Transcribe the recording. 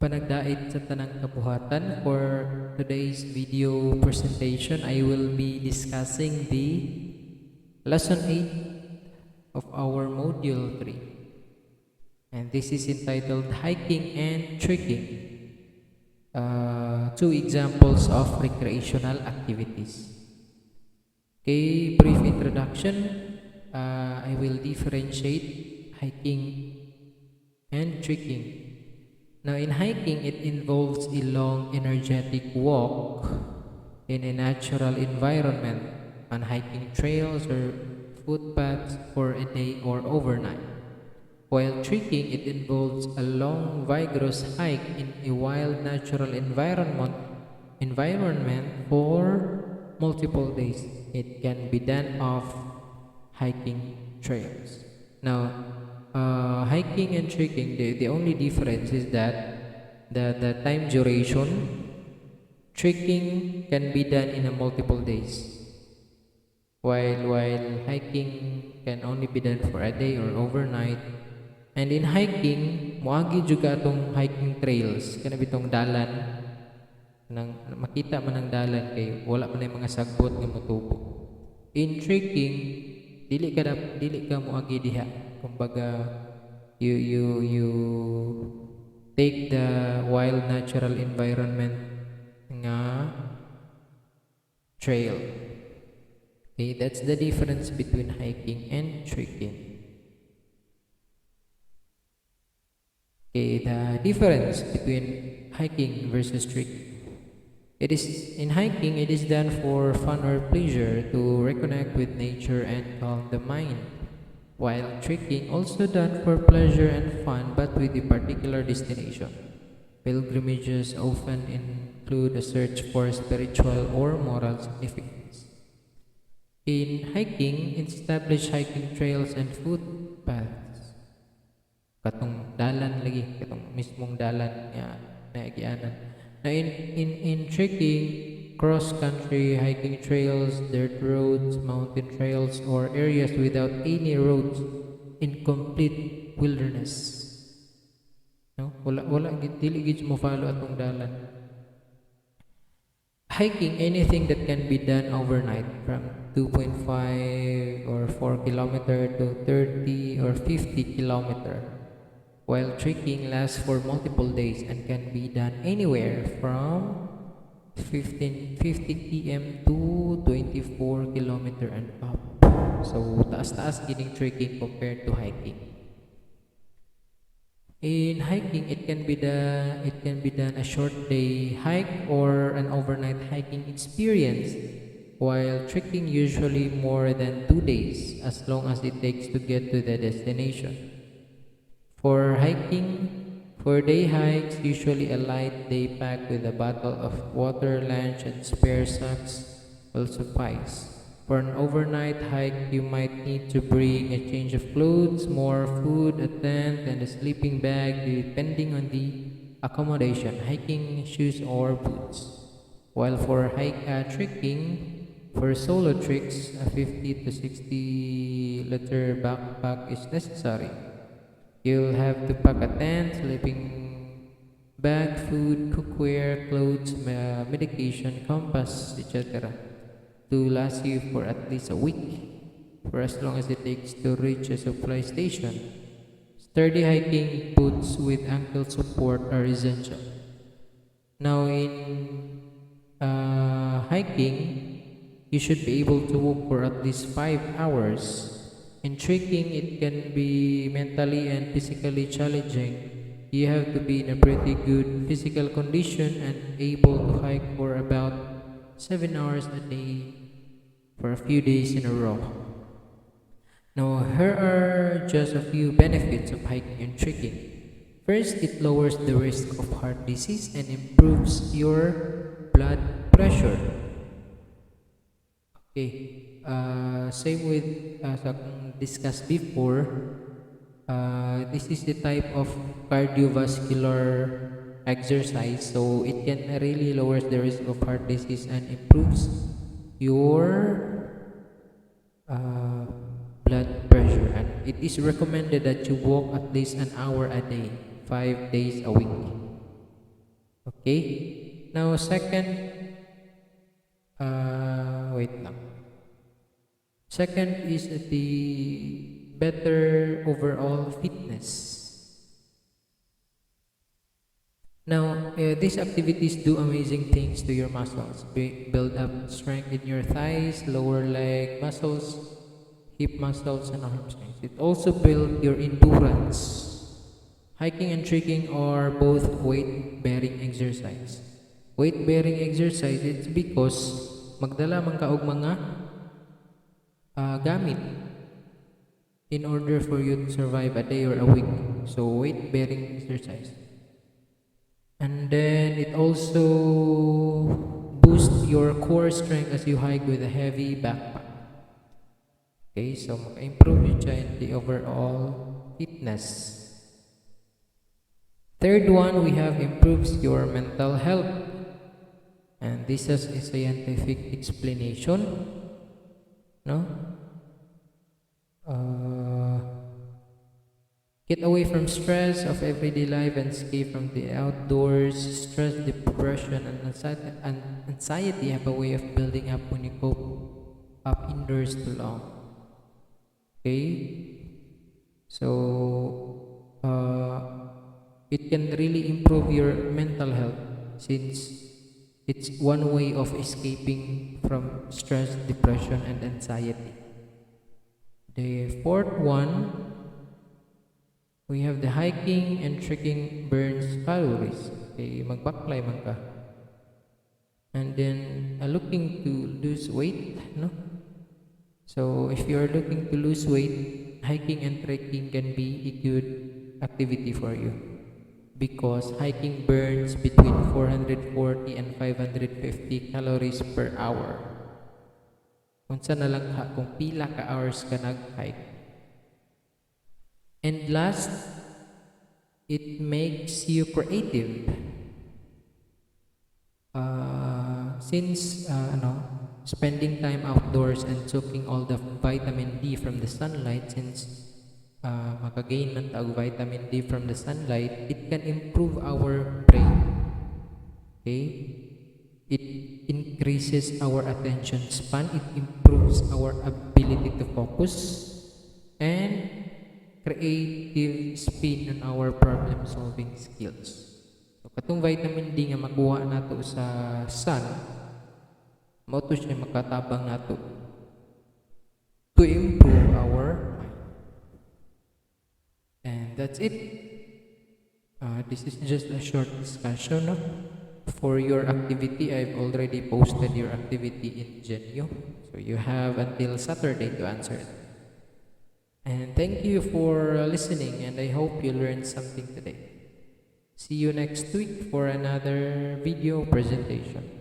panagdait sa tanang kabuhatan. For today's video presentation, I will be discussing the lesson 8 of our module 3. And this is entitled Hiking and Trekking. Two examples of recreational activities. Okay, brief introduction. I will differentiate hiking and trekking. Now, in hiking, it involves a long, energetic walk in a natural environment on hiking trails or footpaths for a day or overnight. While trekking, it involves a long, vigorous hike in a wild, natural environment for multiple days. It can be done off hiking trails. Now, hiking and trekking, the only difference is that the time duration. Trekking can be done in a multiple days, while hiking can only be done for a day or overnight. And in hiking, muagi juga atong hiking trails, kana bitong dalan nang makita man ang dalan kay wala man ay mga sagbot nga motubo. In trekking, dili ka muagi diha. Kumbaga, you take the wild natural environment nga trail. Okay, that's the difference between hiking and trekking. Okay, the difference between hiking versus trekking. In hiking, it is done for fun or pleasure to reconnect with nature and calm the mind. While trekking, also done for pleasure and fun but with a particular destination. Pilgrimages often include a search for spiritual or moral significance. In hiking, establish hiking trails and footpaths. Katong dalan lagi, katong mismong dalan nga naagianan. Now in trekking, cross-country hiking trails, dirt roads, mountain trails, or areas without any roads in complete wilderness. No? Wala dili gid mo follow atong dalan. Hiking, anything that can be done overnight from 2.5 or 4 kilometer to 30 or 50 kilometer. While trekking lasts for multiple days and can be done anywhere from 50 km to 24 kilometer and up. So taas-taas gining trekking compared to hiking. In hiking, it can be done a short day hike or an overnight hiking experience, while trekking usually more than 2 days as long as it takes to get to the destination. For hiking, for day hikes, usually a light day pack with a bottle of water, lunch, and spare socks will suffice. For an overnight hike, you might need to bring a change of clothes, more food, a tent, and a sleeping bag depending on the accommodation, hiking shoes, or boots. While for trekking, for solo treks, a 50 to 60 liter backpack is necessary. You'll have to pack a tent, sleeping bag, food, cookware, clothes, medication, compass, etc. to last you for at least a week, for as long as it takes to reach a supply station. Sturdy hiking boots with ankle support are essential. Now in hiking, you should be able to walk for at least 5 hours. In trekking, it can be mentally and physically challenging. You have to be in a pretty good physical condition and able to hike for about 7 hours a day for a few days in a row. Now, here are just a few benefits of hiking and trekking. First, it lowers the risk of heart disease and improves your blood pressure. Okay. Same with as I discussed before, this is the type of cardiovascular exercise, so it can really lowers the risk of heart disease and improves your blood pressure. And it is recommended that you walk at least an hour a day, 5 days a week. Okay? Now, second, wait lang. Second is the better overall fitness. Now, these activities do amazing things to your muscles. Build up strength in your thighs, lower leg muscles, hip muscles, and arm strength. It also builds your endurance. Hiking and trekking are both weight-bearing exercise. Weight-bearing exercise, it's because magdala man ka og mga gamit in order for you to survive a day or a week. So, weight-bearing exercise. And then it also boosts your core strength as you hike with a heavy backpack. Okay, so maka-improve yun siya in the overall fitness. Third one, we have improves your mental health. And this is a scientific explanation. No? Get away from stress of everyday life and escape from the outdoors. Stress, depression, and anxiety have a way of building up when you cope up indoors too long. Okay? So, it can really improve your mental health since it's one way of escaping from stress, depression, and anxiety. The fourth one, we have the hiking and trekking burns calories. Okay, magbaklay man ka. And then looking to lose weight, no? So if you are looking to lose weight, hiking and trekking can be a good activity for you because hiking burns between 440 and 550 calories per hour. Unsa na lang kung pila ka hours ka nag-hike. And last, it makes you creative. Since spending time outdoors and soaking all the vitamin D from the sunlight, since makagain man tag vitamin D from the sunlight, it can improve our brain. Okay? It increases our attention span, it improves our ability to focus, and creative spin on our problem solving skills. So katong vitamin D nga makuha nato sa sun, mao to siya makatabang nato to improve our mind. And that's it. This is just a short discussion for your activity. I've already posted your activity in Genio, so you have until Saturday to answer it. And thank you for listening, and I hope you learned something today. See you next week for another video presentation.